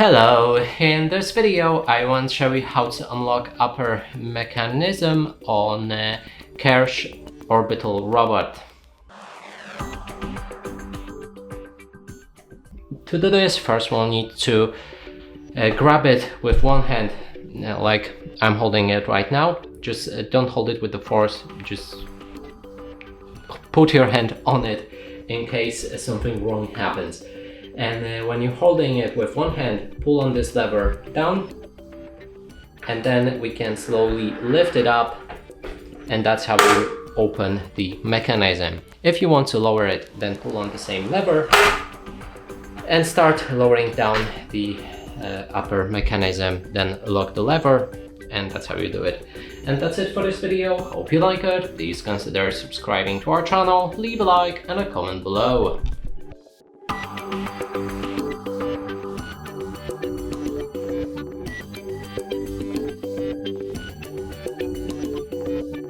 Hello, in this video I want to show you how to unlock upper mechanism on Kerch Orbital Robot. To do this, first we'll need to grab it with one hand, like I'm holding it right now. Just don't hold it with the force, just put your hand on it in case something wrong happens. And when you're holding it with one hand, pull on this lever down, and then we can slowly lift it up, and that's how we open the mechanism. If you want to lower it, then pull on the same lever and start lowering down the upper mechanism, then lock the lever, and that's how you do it. And that's it for this video. Hope you like it. Please consider subscribing to our channel, leave a like and a comment below.